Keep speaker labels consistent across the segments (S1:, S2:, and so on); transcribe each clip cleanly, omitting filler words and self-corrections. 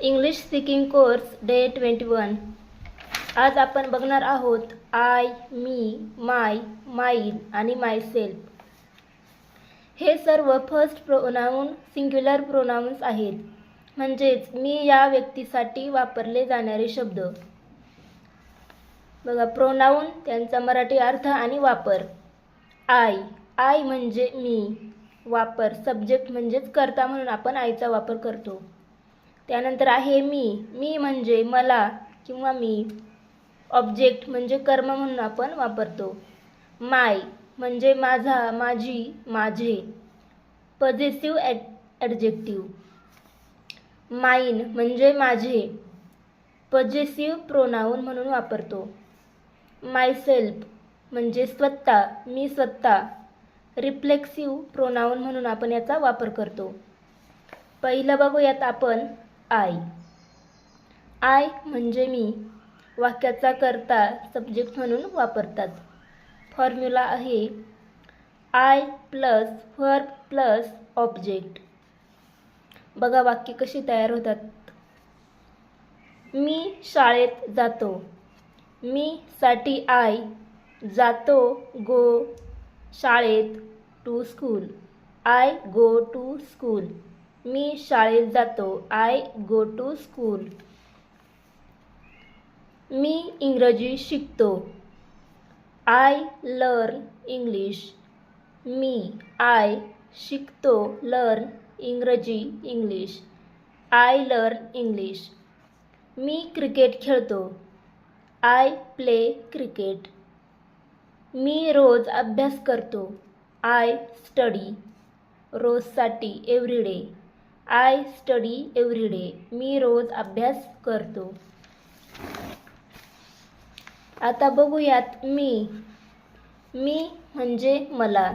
S1: English speaking course day 21. आज आपण बघणार आहोत आय, मी, माय, माइन आणि मायसेल्फ. हे serve first pronoun singular pronounce आहेत, म्हणजेच मी या व्यक्तीसाठी वापरले जाणारे शब्द. बघा, प्रोनाउन त्यांचा मराठी अर्थ आणि वापर. आय, आय म्हणजे मी. वापर सब्जेक्ट म्हणजेच कर्ता म्हणून आपण आयचा वापर करतो. त्यानंतर आहे मी, मी म्हणजे मला किंवा मी. ऑब्जेक्ट म्हणजे कर्म म्हणून आपण वापरतो. माय म्हणजे माझा, माझी, माझे. Positive adjective. माइन म्हणजे माझे. पॉझिटिव्ह प्रोनाउन म्हणून वापरतो. मायसेल्फ म्हणजे स्वतः, मी स्वतः. रिफ्लेक्सिव्ह प्रोनाउन म्हणून आपण याचा वापर करतो. पहिलं बघूयात आपण आय. आय म्हणजे मी. वाक्याचा कर्ता सब्जेक्ट म्हणून वापरतात. फॉर्म्युला आहे I plus verb plus object. बघा वाक्य कशी तयार होतात. मी शाळेत जातो. मी साठी आय. जातो गो शाळेत to school. I go to school. मी शाळेत जातो. I go to school. मी इंग्रजी शिकतो. I learn English. मी आय शिकतो लर्न इंग्रजी इंग्लिश. I learn English. मी क्रिकेट खेळतो. I play cricket. मी रोज अभ्यास करतो. I study. रोजसाठी एव्हरीडे. I study every day. मी रोज अभ्यास करतो. आता बघूयात मी. मी म्हणजे मला.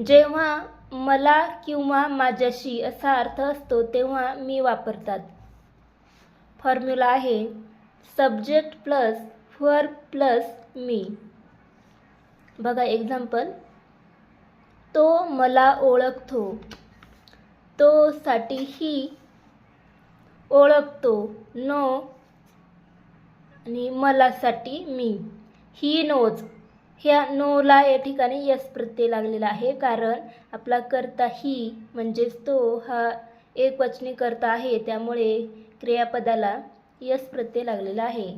S1: जेव्हा मला किंवा माझ्याशी असा अर्थ असतो तेव्हा मी वापरतात. फॉर्म्युला आहे सब्जेक्ट प्लस व्हर्ब प्लस मी. बघा एक्झाम्पल. तो मला ओळखतो. तो साठी ही. ओळखतो नो आणि मला साठी मी. He knows. ह्या नोला या ठिकाणी यस प्रत्यय लागलेला आहे, कारण आपला कर्ता ही म्हणजेच तो हा एकवचनी कर्ता आहे, त्यामुळे क्रियापदाला यस प्रत्यय लागलेला आहे.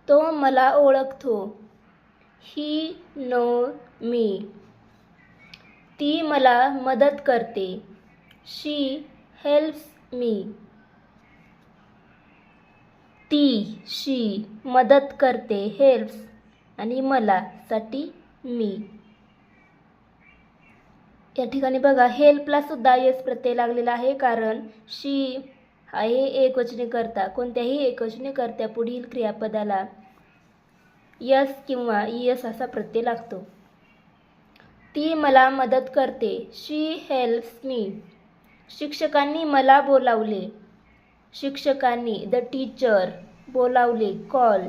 S1: तो मला ओळखतो. ही नो मी. ती मला मदत करते. शी हेल्प्स मी. ती शी मदत करते हेल्प्स आणि मला साठी मी. या ठिकाणी बघा हेल्पला सुद्धा यस प्रत्यय लागलेला आहे, कारण शी आहे एकवचनी कर्ता. कोणत्याही एकवचनी कर्त्या पुढील क्रियापदाला यस किंवा यस असा प्रत्यय लागतो. ती मला मदत करते. शी हेल्प्स मी. शिक्षकांनी मला बोलावले. शिक्षकांनी द टीचर बोलावले कॉल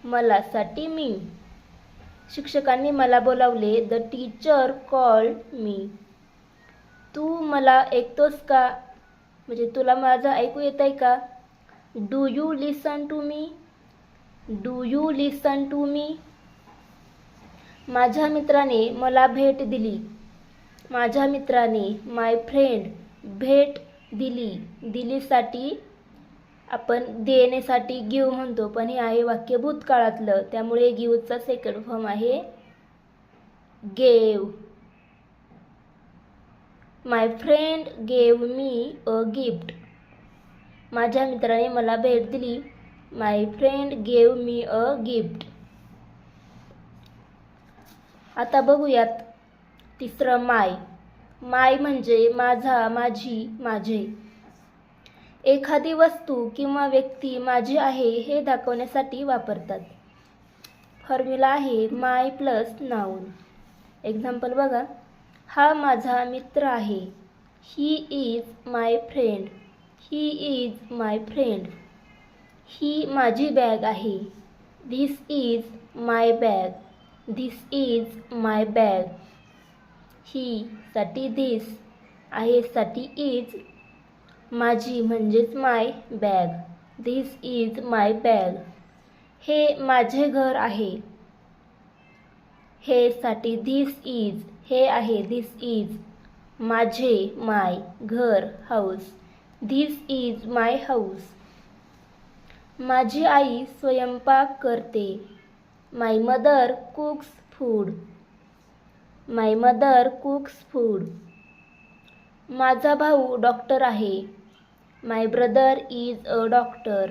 S1: मला साठी मी. शिक्षकांनी मला बोलावले. The teacher called me. तू मला ऐकतोस का, म्हणजे तुला माझं ऐकू येत आहे का. Do you listen to me. Do you listen to me. माझ्या मित्राने मला भेट दिली. माझ्या मित्राने माय फ्रेंड भेट दिली. दिलीसाठी आपण देण्यासाठी गिव म्हणतो, पण हे आहे वाक्य भूतकाळातलं, त्यामुळे गिवचा सेकंड फॉर्म आहे gave. My friend gave me a gift. माझ्या मित्राने मला भेट दिली. My friend gave me a gift. आता बघूयात तिसरं माय. माय म्हणजे माझा, माझी, माझे. एखादी वस्तू किंवा व्यक्ती माझी आहे हे दाखवण्यासाठी वापरतात. फॉर्म्युला आहे माय प्लस नाउन. एक्झाम्पल बघा. हा माझा मित्र आहे. He is my friend. He is my friend. ही माझी बॅग आहे. This is my bag. This is my bag. ही साठी धिस आहे साठी इज. माझी म्हणजेच my bag. This is my bag. हे माझे घर आहे. हे साठी दिस इज. हे आहे दिस इज. माझे माय घर house. This is my house. माझी आई स्वयंपाक करते. My mother cooks food. My mother cooks food. माझा भाऊ डॉक्टर आहे. My brother is a doctor.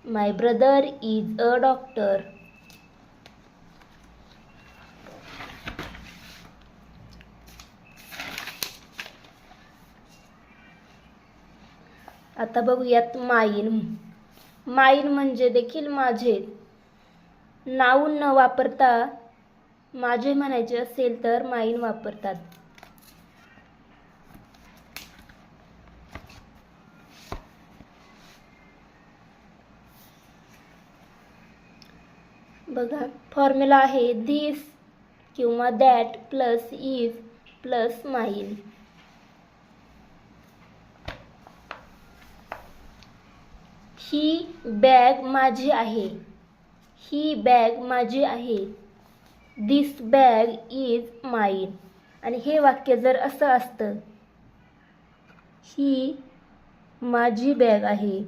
S1: My brother is a doctor. आता बघूयात माईन. माईन म्हणजे देखील माझे. नाऊन न वापरता माझे म्हणायचे असेल तर माईन वापरतात. बघा फॉर्म्युला आहे धिस किंवा दॅट प्लस इज प्लस माईन. ही बॅग माझी आहे. ही बॅग माझी आहे. दिस बॅग इज माईन. आणि हे वाक्य जर असं असतं, ही माझी बॅग आहे,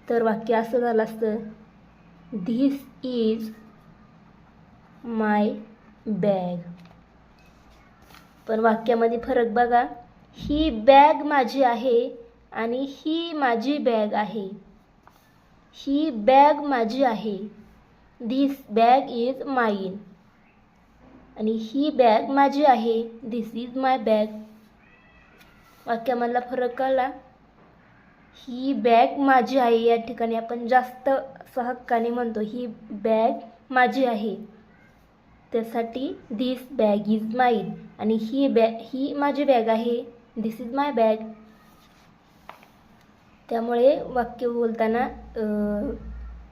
S1: तर वाक्य असं झालं असतं धिस इज माय बॅग. पण वाक्यामध्ये फरक बघा. ही बॅग माझी आहे आणि ही माझी बॅग आहे. ही बॅग माझी आहे. धिस बॅग इज माईन. आणि ही बॅग माझी आहे. This is my bag. वाक्यामधला फरक कळला. ही बॅग माझी आहे या ठिकाणी आपण जास्त हक्काने म्हणतो ही बॅग माझी आहे, त्यासाठी धिस बॅग इज माईन. आणि ही माझी बॅग आहे. This is my bag. त्यामुळे वाक्य बोलताना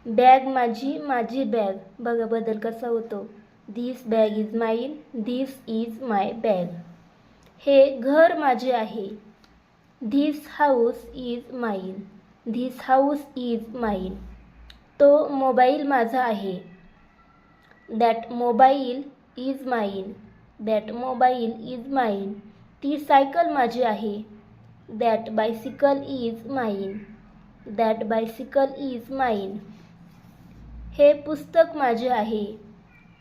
S1: बॅग माझी, माझी बॅग, बघा बदल कसा होतो. धिस बॅग इज माईन. This is my bag. हे घर माझे आहे. धिस हाऊस इज माईन. धिस हाऊस इज माईन. तो मोबाईल माझा आहे. दॅट मोबाईल इज माईन. दॅट मोबाईल इज माईन. ती सायकल माझी आहे. दॅट बायसिकल इज माईन. दॅट बायसिकल इज माईन. हे पुस्तक माझे आहे.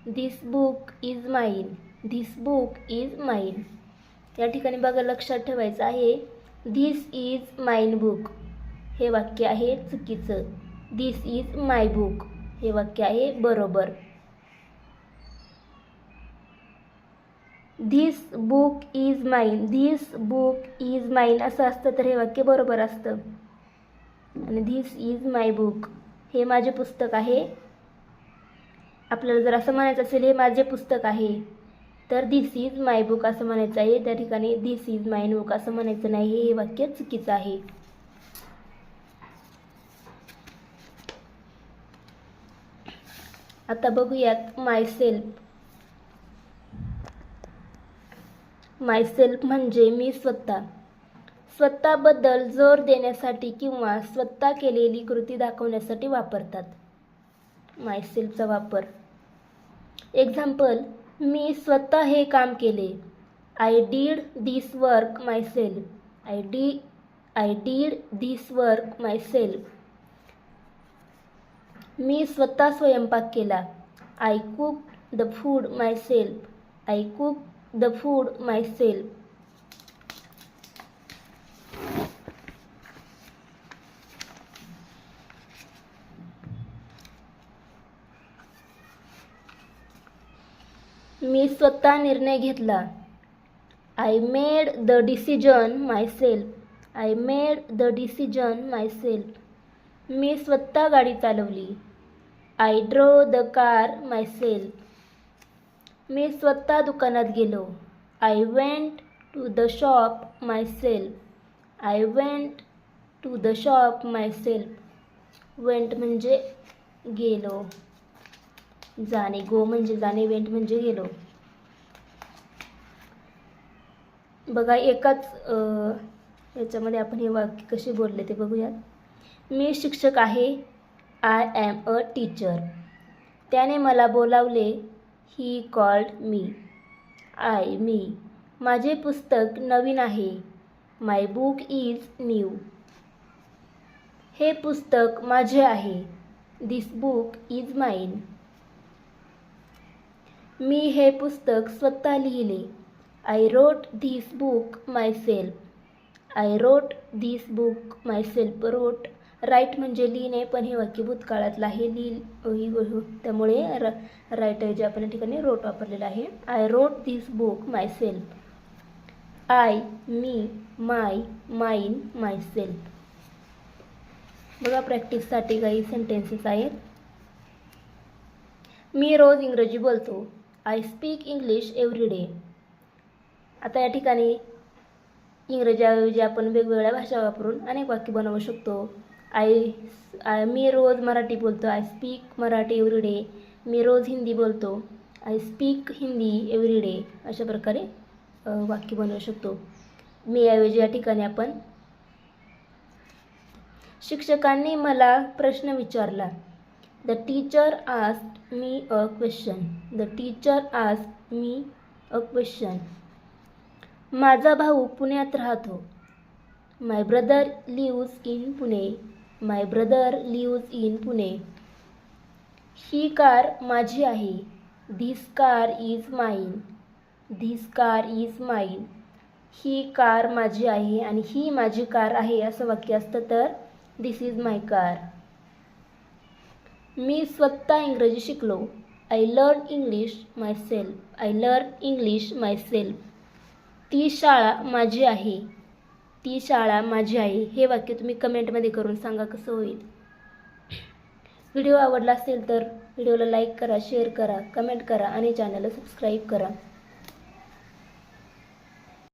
S1: धिस बुक इज माईन. धिस बुक इज माईन. या ठिकाणी बघा लक्षात ठेवायचं आहे धिस इज माईन बुक हे वाक्य आहे चुकीचं. धिस इज माय बुक हे वाक्य आहे बरोबर. धिस बुक इज माईन. धिस बुक इज माईन असं असतं तर हे वाक्य बरोबर असतं. आणि धिस इज माय बुक हे माझे पुस्तक आहे. आपल्याला जर असं म्हणायचं असेल हे माझे पुस्तक आहे तर धिस इज माय बुक असं म्हणायचं आहे. त्या ठिकाणी धिस इज माय बुक असं म्हणायचं नाही. हे वाक्य चुकीचं आहे. आता बघूयात माय सेल्फ. माय सेल्फ म्हणजे मी स्वतः. स्वतःबद्दल जोर देण्यासाठी किंवा स्वतः केलेली कृती दाखवण्यासाठी वापरतात माय सेल्फचा वापर. एक्झाम्पल, मी स्वतः हे काम केले. I did this work myself. I did this work myself. मी स्वतः स्वयंपाक केला. I cook the food myself. I cook the food myself. मी स्वतः निर्णय घेतला. I made the decision myself. I made the decision myself. मी स्वतः गाडी चालवली. I drove the car myself. मी स्वतः दुकानात गेलो. I went to the shop myself. I went to the shop myself. Went म्हणजे गेलो, जाणे. गो म्हणजे जाणे, वेंट म्हणजे गेलो. बघा एकाच याच्यामध्ये आपण हे वाक्य कसे बोलले ते बघूयात. मी शिक्षक आहे. I am a teacher. त्याने मला बोलावले. He called me. मी. माझे पुस्तक नवीन आहे. My book is new. हे पुस्तक माझे आहे. This book is mine. मी हे पुस्तक स्वतः लिहिले. I wrote this book myself. I wrote this book myself. Wrote write म्हणजे लिहिणे, पण हे वाक्य भूतकाळातलं आहे. त्यामुळे राईट ऐवजी आपण या ठिकाणी रोट वापरलेलं आहे. I wrote this book myself. I, me, my, mine, myself. बघा प्रॅक्टिससाठी काही सेंटेन्सेस आहेत. मी रोज इंग्रजी बोलतो. I speak English every day. आता या ठिकाणी इंग्रजीऐवजी आपण वेगवेगळ्या भाषा वापरून अनेक वाक्य बनवू शकतो. मी रोज मराठी बोलतो. I speak Marathi every day. मी रोज हिंदी बोलतो. I speak Hindi every day. अशा प्रकारे वाक्य बनवू शकतो. मी ऐवजी या ठिकाणी आपण शिक्षकांनी मला प्रश्न विचारला. The teacher asked me a question. The teacher asked me a question. माझा भाऊ पुण्यात राहतो. My brother lives in Pune. My brother lives in Pune. ही कार माझी आहे. This car is mine. This car is mine. ही कार माझी आहे आणि ही माझी कार आहे असं वाक्य असतं तर दिस इज माय कार. मी स्वतः इंग्रजी शिकलो. I learn English myself. I learn English myself. ती शाळा माझी आहे. ती शाळा माझी आहे. हे वाक्य तुम्ही कमेंटमध्ये करून सांगा कसं होईल. व्हिडिओ आवडला असेल तर व्हिडिओला लाईक करा, शेअर करा, कमेंट करा आणि चॅनलला सबस्क्राईब करा.